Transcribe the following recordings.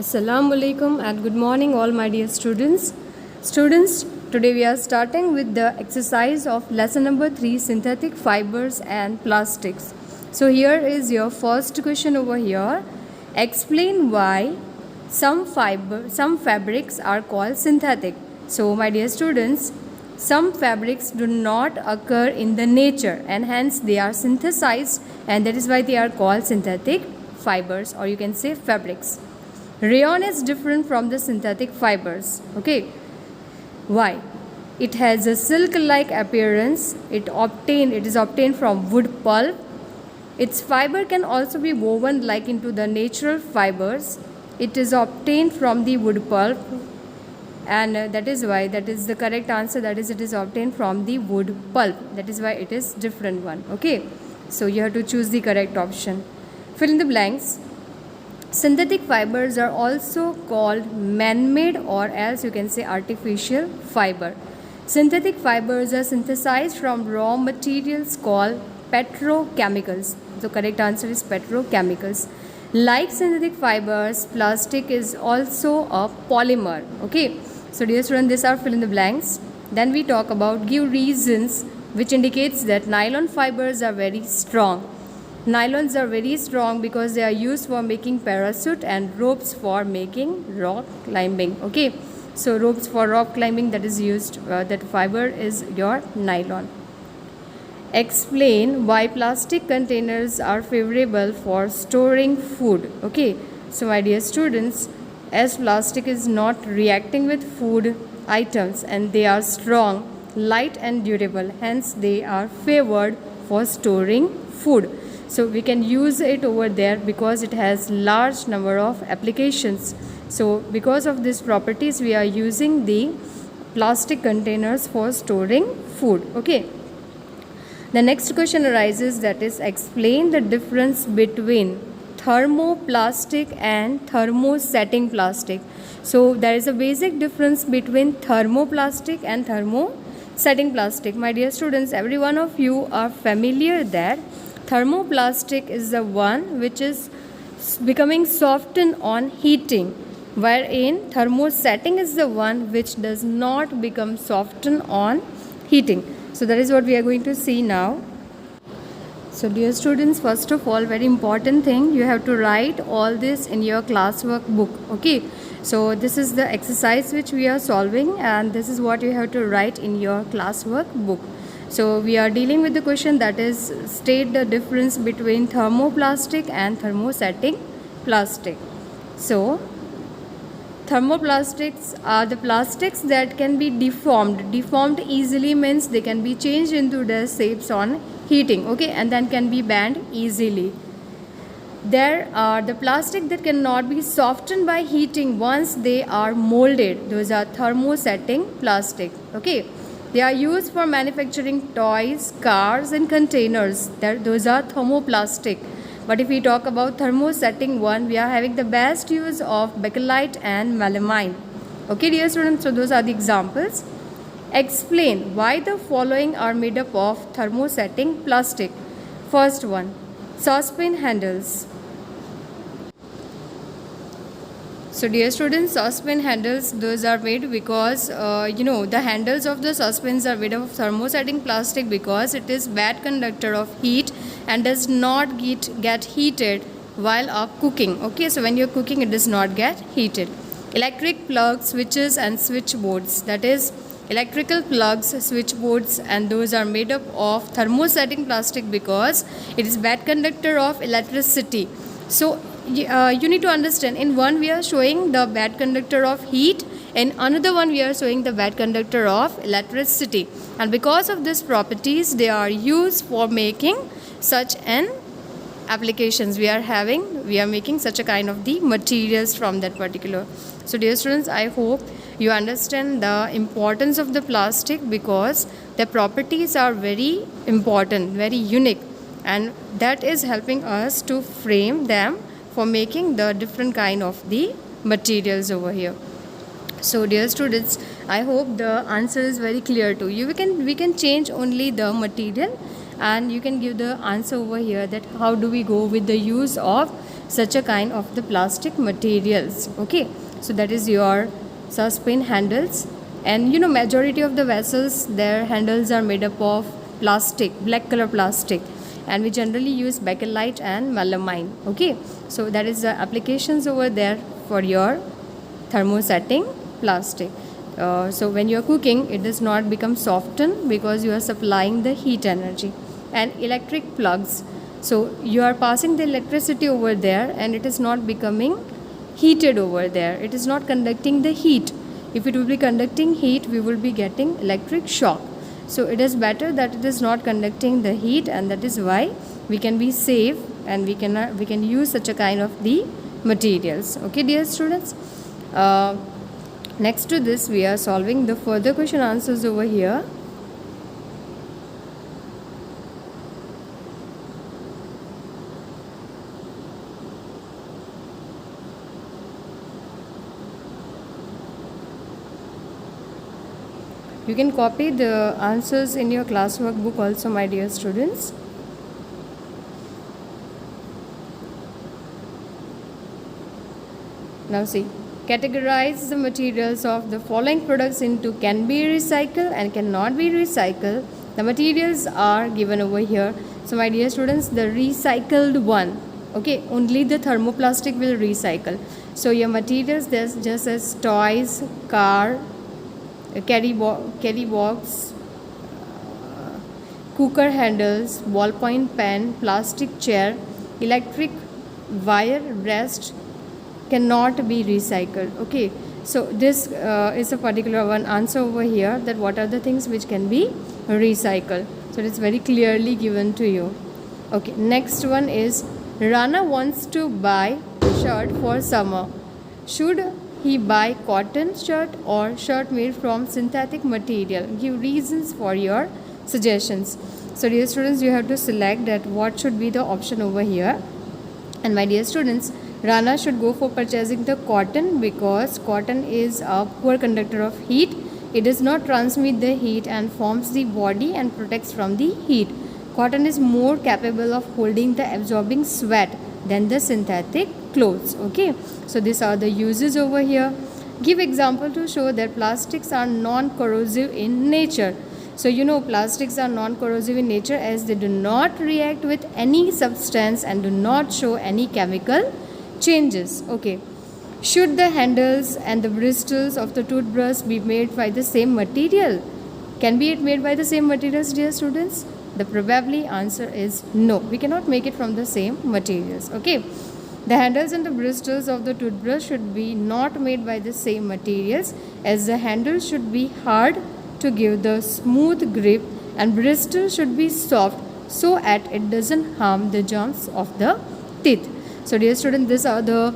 Assalamu alaikum and good morning all my dear students. Students, today we are starting with the exercise of lesson number 3, synthetic fibers and plastics. So here is your first question over here. Explain why some fabrics are called synthetic. So my dear students, some fabrics do not occur in the nature and hence they are synthesized, and that is why they are called synthetic fibers, or you can say fabrics. Rayon is different from the synthetic fibers. Okay, why? It has a silk-like appearance. It is obtained from wood pulp. Its fiber can also be woven like into the natural fibers. It is obtained from the wood pulp, and that is the correct answer. That is, it is obtained from the wood pulp. That is why it is different one. Okay, so you have to choose the correct option. Fill in the blanks. Synthetic fibers are also called man-made, or else you can say artificial fiber. Synthetic fibers are synthesized from raw materials called petrochemicals. The correct answer is petrochemicals. Like synthetic fibers, plastic is also a polymer. Okay, so dear students, these are fill in the blanks. Then we talk about give reasons which indicates that nylon fibers are very strong. Nylons are very strong because they are used for making parachute and ropes for making rock climbing. Okay, so ropes for rock climbing, that is used, that fiber is your nylon. Explain why plastic containers are favorable for storing food. Okay, so my dear students, as plastic is not reacting with food items and they are strong, light and durable, hence they are favored for storing food. So we can use it over there because it has large number of applications. So because of these properties, we are using the plastic containers for storing food. Okay. The next question arises, that is, explain the difference between thermoplastic and thermosetting plastic. So there is a basic difference between thermoplastic and thermosetting plastic. My dear students, every one of you are familiar that thermoplastic is the one which is becoming softened on heating, wherein thermosetting is the one which does not become softened on heating. So that is what we are going to see now. So dear students, first of all, very important thing, you have to write all this in your classwork book. Okay, so this is the exercise which we are solving, and this is what you have to write in your classwork book. So we are dealing with the question, that is, state the difference between thermoplastic and thermosetting plastic. So thermoplastics are the plastics that can be deformed. Deformed easily means they can be changed into their shapes on heating. Okay, and then can be bent easily. There are the plastic that cannot be softened by heating once they are molded. Those are thermosetting plastic. Okay. They are used for manufacturing toys, cars and containers. Those are thermoplastic. But if we talk about thermosetting one, we are having the best use of bakelite and melamine. Okay, dear students, so those are the examples. Explain why the following are made up of thermosetting plastic. First one, saucepan handles. So dear students, saucepan handles, those are made because the handles of the saucepans are made of thermosetting plastic because it is bad conductor of heat and does not get heated while cooking. Okay, so when you're cooking, it does not get heated. Electric plugs, switches and switchboards, that is electrical plugs, switchboards, and those are made up of thermosetting plastic because it is bad conductor of electricity. So you need to understand, in one we are showing the bad conductor of heat, in another one we are showing the bad conductor of electricity, and because of these properties they are used for making such an applications. We are making such a kind of the materials from that particular. So dear students, I hope you understand the importance of the plastic because the properties are very important, very unique, and that is helping us to frame them for making the different kind of the materials over here. So dear students, I hope the answer is very clear to you. We can change only the material and you can give the answer over here, that how do we go with the use of such a kind of the plastic materials. Okay, so that is your suspension handles. And you know, majority of the vessels, their handles are made up of plastic, black color plastic, and we generally use bakelite and melamine. Okay, so that is the applications over there for your thermosetting plastic. So when you are cooking, it does not become softened because you are supplying the heat energy. And electric plugs, so you are passing the electricity over there and it is not becoming heated over there, it is not conducting the heat. If it will be conducting heat, we will be getting electric shock. So it is better that it is not conducting the heat, and that is why we can be safe and we can use such a kind of the materials. Okay, dear students, next to this we are solving the further question answers over here. You can copy the answers in your classwork book also, my dear students. Now see, categorize the materials of the following products into can be recycled and cannot be recycled. The materials are given over here. So my dear students, the recycled one, okay, only the thermoplastic will recycle. So your materials, there's just as toys, car, carry box, cooker handles, ballpoint pen, plastic chair, electric wire rest cannot be recycled. Okay, so this is a particular one answer over here, that what are the things which can be recycled. So it is very clearly given to you. Okay, next one is Rana wants to buy shirt for summer. Should he buy cotton shirt or shirt made from synthetic material? Give reasons for your suggestions. So dear students, you have to select that what should be the option over here. And my dear students, Rana should go for purchasing the cotton because cotton is a poor conductor of heat. It does not transmit the heat and forms the body and protects from the heat. Cotton is more capable of holding the absorbing sweat than the synthetic clothes. Okay, so these are the uses over here. Give example to show that plastics are non-corrosive in nature. So you know, plastics are non-corrosive in nature as they do not react with any substance and do not show any chemical changes. Okay, should the handles and the bristles of the toothbrush be made by the same material? Can be it made by the same materials, dear students? The probably answer is no. We cannot make it from the same materials. Okay, the handles and the bristles of the toothbrush should be not made by the same materials, as the handle should be hard to give the smooth grip and bristles should be soft so that it doesn't harm the germs of the teeth. So dear students, these are the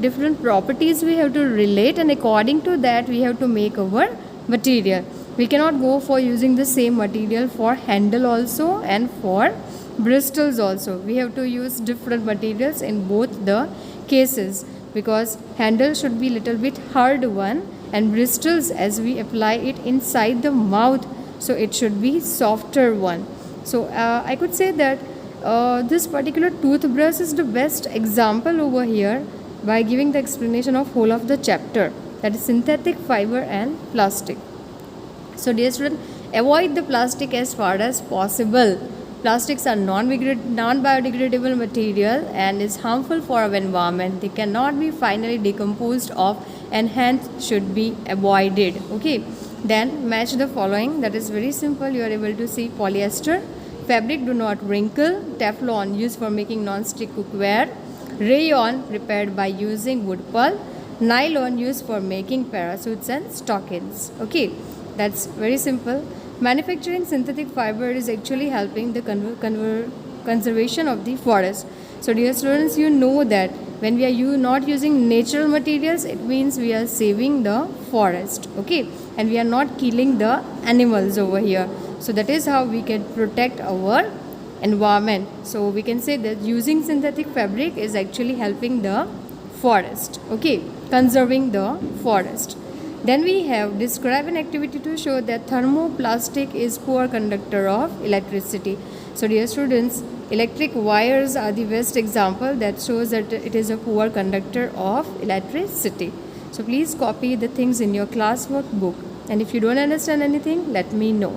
different properties we have to relate, and according to that we have to make our material. We cannot go for using the same material for handle also and for bristles also. We have to use different materials in both the cases, because handle should be little bit hard one and bristles, as we apply it inside the mouth, so it should be softer one. So I could say that this particular toothbrush is the best example over here by giving the explanation of whole of the chapter, that is synthetic fiber and plastic. So dear student, avoid the plastic as far as possible. Plastics are non-biodegradable material and is harmful for our environment. They cannot be finally decomposed of and hence should be avoided. Okay, then match the following. That is very simple. You are able to see polyester fabric do not wrinkle, Teflon used for making non-stick cookware, rayon prepared by using wood pulp, nylon used for making parachutes and stockings. Okay, that's very simple. Manufacturing synthetic fiber is actually helping the conservation of the forest. So dear students, you know that when we are not using natural materials, it means we are saving the forest. Okay, and we are not killing the animals over here. So that is how we can protect our environment. So we can say that using synthetic fabric is actually helping the forest. Okay, conserving the forest. Then we have describe an activity to show that thermoplastic is poor conductor of electricity. So dear students, Electric wires are the best example that shows that it is a poor conductor of electricity. So please copy the things in your classwork book. And if you don't understand anything, let me know.